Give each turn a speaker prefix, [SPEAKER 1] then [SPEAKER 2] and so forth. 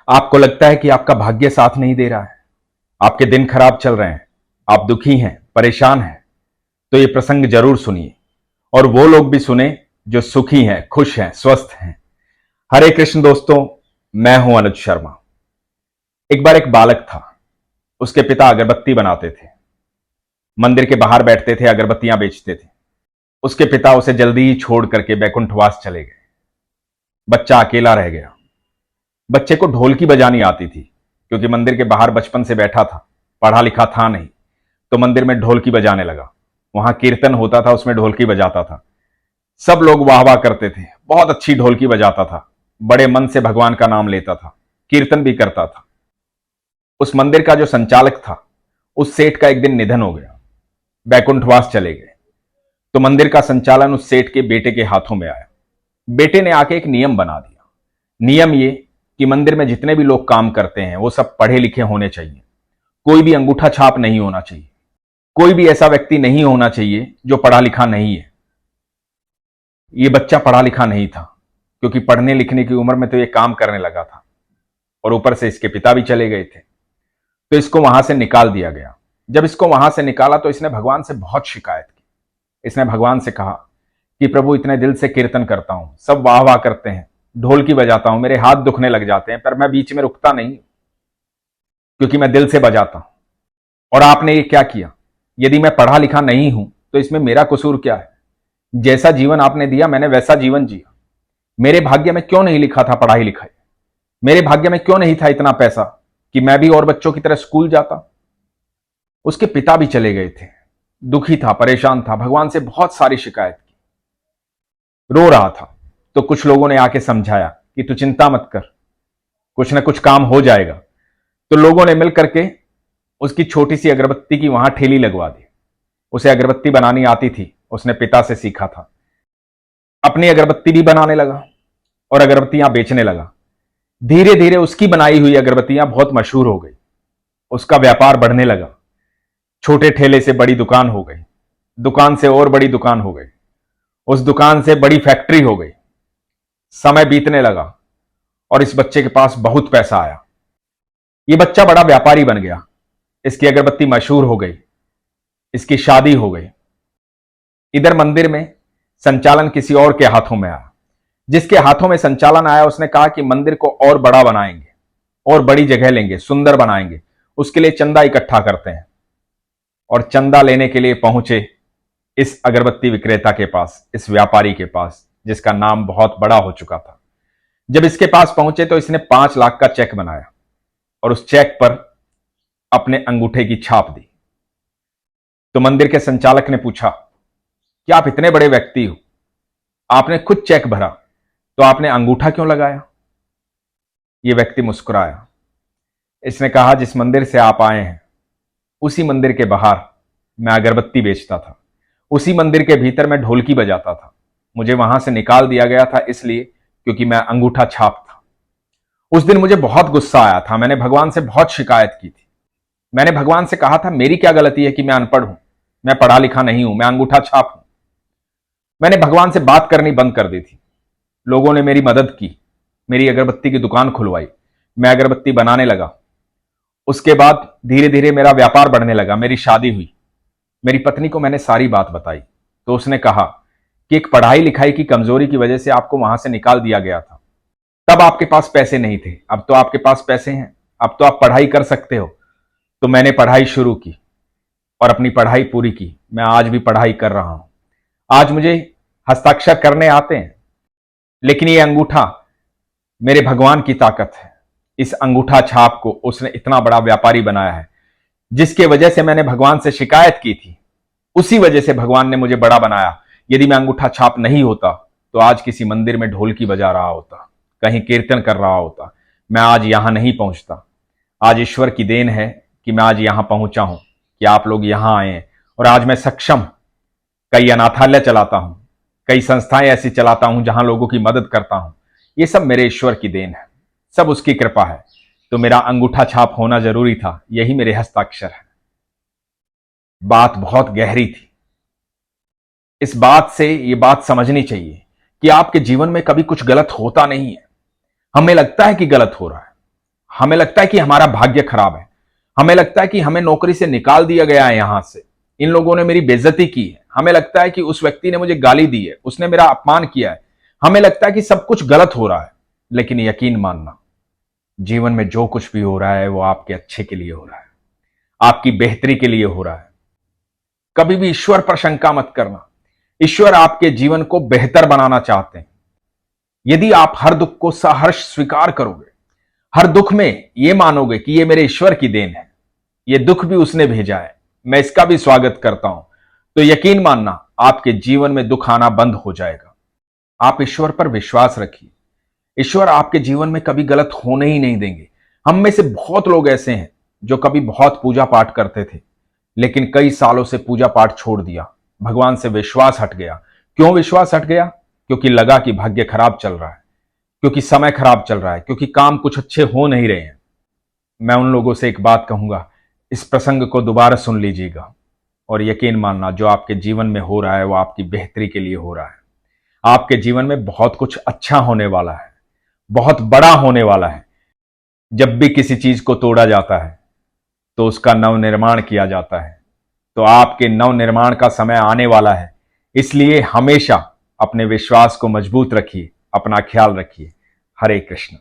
[SPEAKER 1] आपको लगता है कि आपका भाग्य साथ नहीं दे रहा है, आपके दिन खराब चल रहे हैं, आप दुखी हैं, परेशान हैं, तो ये प्रसंग जरूर सुनिए और वो लोग भी सुने जो सुखी हैं, खुश हैं, स्वस्थ हैं। हरे कृष्ण दोस्तों, मैं हूं अनुज शर्मा। एक बार एक बालक था, उसके पिता अगरबत्ती बनाते थे, मंदिर के बाहर बैठते थे, अगरबत्तियां बेचते थे। उसके पिता उसे जल्दी ही छोड़ करके बैकुंठवास चले गए। बच्चा अकेला रह गया। बच्चे को ढोलकी बजानी आती थी, क्योंकि मंदिर के बाहर बचपन से बैठा था, पढ़ा लिखा था नहीं, तो मंदिर में ढोलकी बजाने लगा। वहां कीर्तन होता था, उसमें ढोलकी बजाता था। सब लोग वाह वाह करते थे, बहुत अच्छी ढोलकी बजाता था, बड़े मन से भगवान का नाम लेता था, कीर्तन भी करता था। उस मंदिर का जो संचालक था, उस सेठ का एक दिन निधन हो गया, बैकुंठवास चले गए। तो मंदिर का संचालन उस सेठ के बेटे के हाथों में आया। बेटे ने आके एक नियम बना दिया। नियम ये कि मंदिर में जितने भी लोग काम करते हैं वो सब पढ़े लिखे होने चाहिए, कोई भी अंगूठा छाप नहीं होना चाहिए, कोई भी ऐसा व्यक्ति नहीं होना चाहिए जो पढ़ा लिखा नहीं है। ये बच्चा पढ़ा लिखा नहीं था, क्योंकि पढ़ने लिखने की उम्र में तो ये काम करने लगा था, और ऊपर से इसके पिता भी चले गए थे, तो इसको वहां से निकाल दिया गया। जब इसको वहां से निकाला तो इसने भगवान से बहुत शिकायत की। इसने भगवान से कहा कि प्रभु, इतने दिल से कीर्तन करता हूं, सब वाह वाह करते हैं, ढोलकी बजाता हूं, मेरे हाथ दुखने लग जाते हैं, पर मैं बीच में रुकता नहीं, क्योंकि मैं दिल से बजाता हूं। और आपने ये क्या किया? यदि मैं पढ़ा लिखा नहीं हूं तो इसमें मेरा कसूर क्या है? जैसा जीवन आपने दिया मैंने वैसा जीवन जिया। मेरे भाग्य में क्यों नहीं लिखा था पढ़ाई लिखाई? मेरे भाग्य में क्यों नहीं था इतना पैसा कि मैं भी और बच्चों की तरह स्कूल जाता? उसके पिता भी चले गए थे, दुखी था, परेशान था, भगवान से बहुत सारी शिकायत की, रो रहा था। तो कुछ लोगों ने आके समझाया कि तू चिंता मत कर, कुछ ना कुछ काम हो जाएगा। तो लोगों ने मिलकर के उसकी छोटी सी अगरबत्ती की वहां ठेली लगवा दी। उसे अगरबत्ती बनानी आती थी, उसने पिता से सीखा था। अपनी अगरबत्ती भी बनाने लगा और अगरबत्तियां बेचने लगा। धीरे धीरे उसकी बनाई हुई अगरबत्तियां बहुत मशहूर हो गई, उसका व्यापार बढ़ने लगा। छोटे ठेले से बड़ी दुकान हो गई, दुकान से और बड़ी दुकान हो गई, उस दुकान से बड़ी फैक्ट्री हो गई। समय बीतने लगा और इस बच्चे के पास बहुत पैसा आया। ये बच्चा बड़ा व्यापारी बन गया, इसकी अगरबत्ती मशहूर हो गई, इसकी शादी हो गई। इधर मंदिर में संचालन किसी और के हाथों में आया। जिसके हाथों में संचालन आया उसने कहा कि मंदिर को और बड़ा बनाएंगे, और बड़ी जगह लेंगे, सुंदर बनाएंगे, उसके लिए चंदा इकट्ठा करते हैं। और चंदा लेने के लिए पहुंचे इस अगरबत्ती विक्रेता के पास, इस व्यापारी के पास, जिसका नाम बहुत बड़ा हो चुका था। जब इसके पास पहुंचे तो इसने 5 लाख का चेक बनाया और उस चेक पर अपने अंगूठे की छाप दी। तो मंदिर के संचालक ने पूछा कि आप इतने बड़े व्यक्ति हो, आपने खुद चेक भरा, तो आपने अंगूठा क्यों लगाया? यह व्यक्ति मुस्कुराया। इसने कहा, जिस मंदिर से आप आए हैं उसी मंदिर के बाहर मैं अगरबत्ती बेचता था, उसी मंदिर के भीतर मैं ढोलकी बजाता था। मुझे वहां से निकाल दिया गया था इसलिए क्योंकि मैं अंगूठा छाप था। उस दिन मुझे बहुत गुस्सा आया था, मैंने भगवान से बहुत शिकायत की थी। मैंने भगवान से कहा था, मेरी क्या गलती है कि मैं अनपढ़ हूं, मैं पढ़ा लिखा नहीं हूं, मैं अंगूठा छाप हूं। मैंने भगवान से बात करनी बंद कर दी थी। लोगों ने मेरी मदद की, मेरी अगरबत्ती की दुकान खुलवाई, मैं अगरबत्ती बनाने लगा। उसके बाद धीरे धीरे मेरा व्यापार बढ़ने लगा, मेरी शादी हुई। मेरी पत्नी को मैंने सारी बात बताई, तो उसने कहा कि एक पढ़ाई लिखाई की कमजोरी की वजह से आपको वहां से निकाल दिया गया था। तब आपके पास पैसे नहीं थे, अब तो आपके पास पैसे हैं, अब तो आप पढ़ाई कर सकते हो। तो मैंने पढ़ाई शुरू की और अपनी पढ़ाई पूरी की। मैं आज भी पढ़ाई कर रहा हूं। आज मुझे हस्ताक्षर करने आते हैं, लेकिन ये अंगूठा मेरे भगवान की ताकत है। इस अंगूठा छाप को उसने इतना बड़ा व्यापारी बनाया है। जिसके वजह से मैंने भगवान से शिकायत की थी, उसी वजह से भगवान ने मुझे बड़ा बनाया। यदि मैं अंगूठा छाप नहीं होता तो आज किसी मंदिर में ढोलकी बजा रहा होता, कहीं कीर्तन कर रहा होता, मैं आज यहां नहीं पहुंचता। आज ईश्वर की देन है कि मैं आज यहां पहुंचा हूं, कि आप लोग यहां आए हैं, और आज मैं सक्षम कई अनाथालय चलाता हूं, कई संस्थाएं ऐसी चलाता हूं जहां लोगों की मदद करता हूं। ये सब मेरे ईश्वर की देन है, सब उसकी कृपा है। तो मेरा अंगूठा छाप होना जरूरी था, यही मेरे हस्ताक्षर है। बात बहुत गहरी थी। इस बात से ये बात समझनी चाहिए कि आपके जीवन में कभी कुछ गलत होता नहीं है। हमें लगता है कि गलत हो रहा है, हमें लगता है कि हमारा भाग्य खराब है, हमें लगता है कि हमें नौकरी से निकाल दिया गया है, यहां से इन लोगों ने मेरी बेइज्जती की है, हमें लगता है कि उस व्यक्ति ने मुझे गाली दी है, उसने मेरा अपमान किया है, हमें लगता है कि सब कुछ गलत हो रहा है। लेकिन यकीन मानना, जीवन में जो कुछ भी हो रहा है वो आपके अच्छे के लिए हो रहा है, आपकी बेहतरी के लिए हो रहा है। कभी भी ईश्वर पर शंका मत करना। ईश्वर आपके जीवन को बेहतर बनाना चाहते हैं। यदि आप हर दुख को सहर्ष स्वीकार करोगे, हर दुख में यह मानोगे कि यह मेरे ईश्वर की देन है, यह दुख भी उसने भेजा है, मैं इसका भी स्वागत करता हूं, तो यकीन मानना आपके जीवन में दुख आना बंद हो जाएगा। आप ईश्वर पर विश्वास रखिए। ईश्वर आपके जीवन में कभी गलत होने ही नहीं देंगे। हम में से बहुत लोग ऐसे हैं जो कभी बहुत पूजा पाठ करते थे, लेकिन कई सालों से पूजा पाठ छोड़ दिया, भगवान से विश्वास हट गया। क्यों विश्वास हट गया? क्योंकि लगा कि भाग्य खराब चल रहा है, क्योंकि समय खराब चल रहा है, क्योंकि काम कुछ अच्छे हो नहीं रहे हैं। मैं उन लोगों से एक बात कहूंगा, इस प्रसंग को दोबारा सुन लीजिएगा और यकीन मानना जो आपके जीवन में हो रहा है वो आपकी बेहतरी के लिए हो रहा है। आपके जीवन में बहुत कुछ अच्छा होने वाला है, बहुत बड़ा होने वाला है। जब भी किसी चीज को तोड़ा जाता है तो उसका नवनिर्माण किया जाता है। तो आपके नवनिर्माण का समय आने वाला है, इसलिए हमेशा अपने विश्वास को मजबूत रखिए, अपना ख्याल रखिए। हरे कृष्ण।